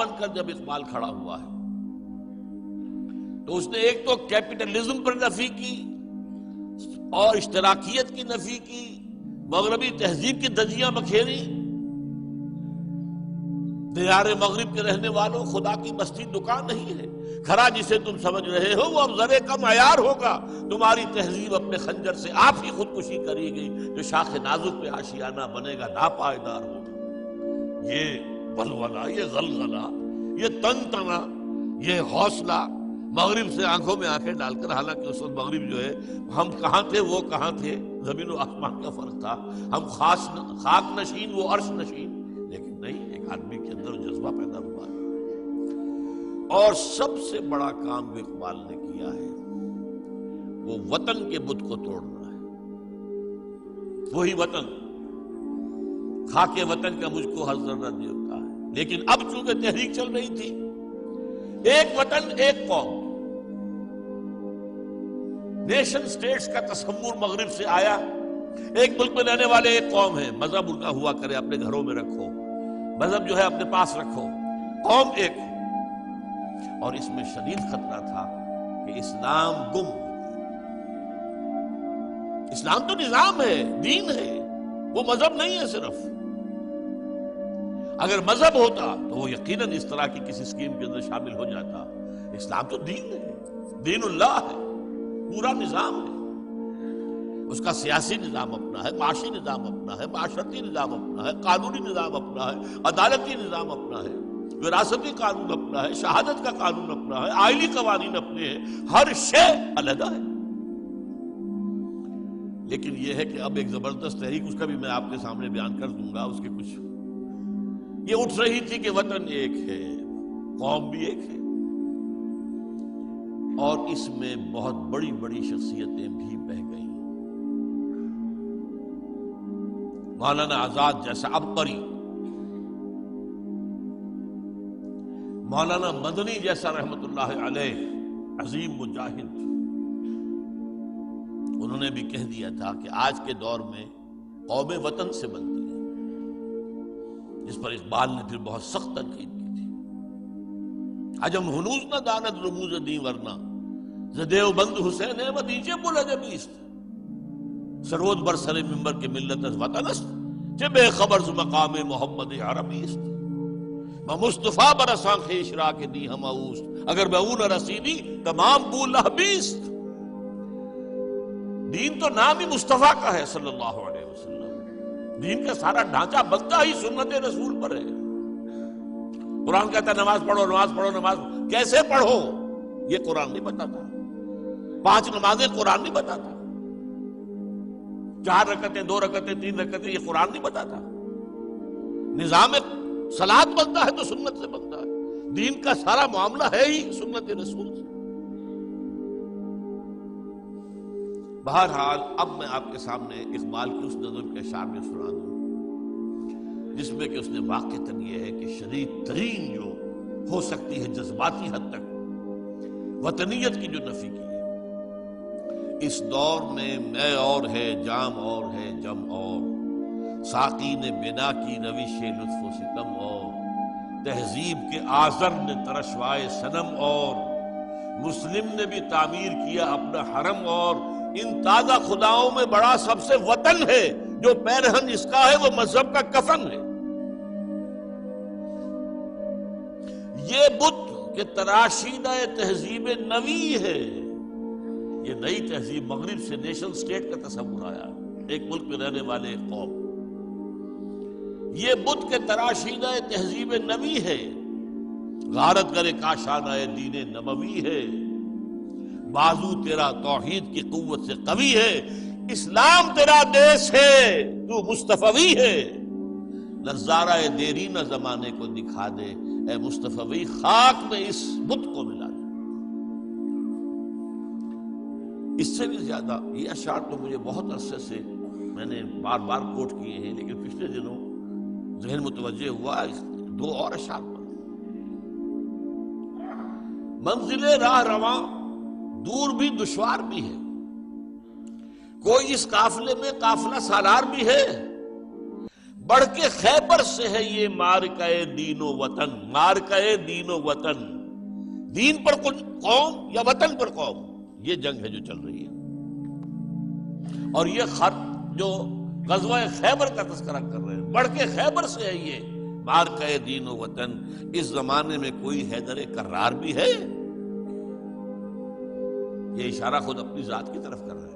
بن کر جب اقبال کھڑا ہوا ہے تو اس نے ایک تو کیپٹلزم پر نفی کی اور اشتراکیت کی نفی کی، مغربی تہذیب کی دجیاں بکھیری۔ دیار مغرب کے رہنے والوں، خدا کی بستی دکان نہیں ہے، کھرا جسے تم سمجھ رہے ہو وہ اب ذرے کا معیار ہوگا، تمہاری تہذیب اپنے خنجر سے آپ ہی خودکشی کری گئی، جو شاخ نازک پہ آشیانہ بنے گا ناپائیدار ہوگا۔ یہ ولولہ، یہ غلغلہ، یہ تن تنا، یہ حوصلہ مغرب سے آنکھوں میں آنکھیں ڈال کر، حالانکہ اس وقت مغرب جو ہے ہم کہاں تھے وہ کہاں تھے، زمین و آسمان کا فرق تھا، ہم خاک نشین وہ عرش نشین، لیکن نہیں، ایک آدمی کے اندر جذبہ پیدا ہوا ہے۔ اور سب سے بڑا کام جو اقبال نے کیا ہے وہ وطن کے بت کو توڑنا ہے۔ وہی وطن، خاک وطن کا مجھ کو ہر ذرہ دیتا ہے، لیکن اب چونکہ تحریک چل رہی تھی، ایک وطن ایک قوم، نیشن سٹیٹس کا تصور مغرب سے آیا، ایک ملک میں رہنے والے ایک قوم ہے، مذہب ان کا ہوا کرے اپنے گھروں میں رکھو، مذہب جو ہے اپنے پاس رکھو، قوم ایک ہو۔ اور اس میں شدید خطرہ تھا کہ اسلام گم، اسلام تو نظام ہے، دین ہے، وہ مذہب نہیں ہے صرف۔ اگر مذہب ہوتا تو وہ یقیناً اس طرح کی کسی اسکیم کے اندر شامل ہو جاتا، اسلام تو دین ہے، دین اللہ ہے، پورا نظام ہے، اس کا سیاسی نظام اپنا ہے، معاشی نظام اپنا ہے، معاشرتی نظام اپنا ہے، قانونی نظام اپنا ہے، عدالتی نظام اپنا ہے، وراثتی قانون اپنا ہے، شہادت کا قانون اپنا ہے، آئلی قوانین اپنے ہیں، ہر شے علیحدہ ہے۔ لیکن یہ ہے کہ اب ایک زبردست تحریک، اس کا بھی میں آپ کے سامنے بیان کر دوں گا، اس کے کچھ یہ اٹھ رہی تھی کہ وطن ایک ہے، قوم بھی ایک ہے، اور اس میں بہت بڑی بڑی شخصیتیں بھی بہہ گئیں۔ مولانا آزاد جیسا عبقری، مولانا مدنی جیسا رحمت اللہ علیہ عظیم مجاہد، انہوں نے بھی کہہ دیا تھا کہ آج کے دور میں قوم وطن سے بنتی ہے، جس پر اقبال نے پھر بہت سخت تنقید کی تھی۔ عجم ہنوز نہ داند رموز دی ورنہ، زدیو بند حسین ہے ودیجے بولا جبیست، سرود بر سر ممبر کے ملت از وطن است، چہ بے خبر ز مقام محمد عربی است، مصطفیٰ برساں خیشرا کے دی ہم اوست، اگر بے اون رسیدی تمام بو لہبیست۔ دین تو نام ہی مصطفیٰ کا ہے صلی اللہ علیہ وسلم، دین کا سارا ڈھانچہ بنتا ہی سنت رسول پر ہے۔ قرآن کہتا ہے نماز پڑھو نماز پڑھو نماز، کیسے پڑھو یہ قرآن نہیں بتاتا، 5 نمازیں قرآن نہیں بتاتا، 4 رکعتیں 2 رکعتیں 3 رکعتیں یہ قرآن نہیں بتاتا۔ نظام صلاۃ بنتا ہے تو سنت سے بنتا ہے، دین کا سارا معاملہ ہے ہی سنت رسول سے۔ بہرحال اب میں آپ کے سامنے اقبال کی اس نظم کے اشعار میں سنا دوں جس میں کہ اس نے واقعتاً یہ ہے کہ شدید ترین جو ہو سکتی ہے جذباتی حد تک وطنیت کی جو نفی کی ہے۔ اس دور میں میں اور ہے جام اور ہے جم اور، ساقی نے بنا کی روش لطف و ستم اور، تہذیب کے آزر نے ترشوائے صنم اور، مسلم نے بھی تعمیر کیا اپنا حرم اور، ان تازہ خداؤں میں بڑا سب سے وطن ہے، جو پیرہن اس کا ہے وہ مذہب کا کفن ہے۔ یہ بت کہ تراشیدہ تہذیب نوی ہے، یہ نئی تہذیب مغرب سے نیشن سٹیٹ کا تصور آیا، ایک ملک میں رہنے والے ایک قوم، یہ بت کے تراشیدہ تہذیب نوی ہے، غارت کرے کاشانہ دین نبوی ہے، بازو تیرا توحید کی قوت سے قوی ہے، اسلام تیرا دیس ہے تو مصطفی ہے، نظارہ دیرینہ زمانے کو دکھا دے اے مصطفی، خاک میں اس بت کو ملا دے۔ اس سے بھی زیادہ یہ اشعار تو مجھے بہت عرصے سے میں نے بار بار کوٹ کیے ہیں، لیکن پچھلے دنوں ذہن متوجہ ہوا 2 اور اشعار پر۔ منزل راہ رواں دور بھی دشوار بھی ہے، کوئی اس قافلے میں قافلہ سالار بھی ہے، بڑھ کے خیبر سے ہے یہ مارکہ دین و وطن، مارکہ دین و وطن، دین پر قوم یا وطن پر قوم، یہ جنگ ہے جو چل رہی ہے۔ اور یہ خط جو غزوہ خیبر کا تذکرہ کر رہے ہیں، بڑھ کے خیبر سے ہے یہ مارکہ دین و وطن۔ اس زمانے میں کوئی حیدر کرار بھی ہے؟ یہ اشارہ خود اپنی ذات کی طرف کر رہا ہے۔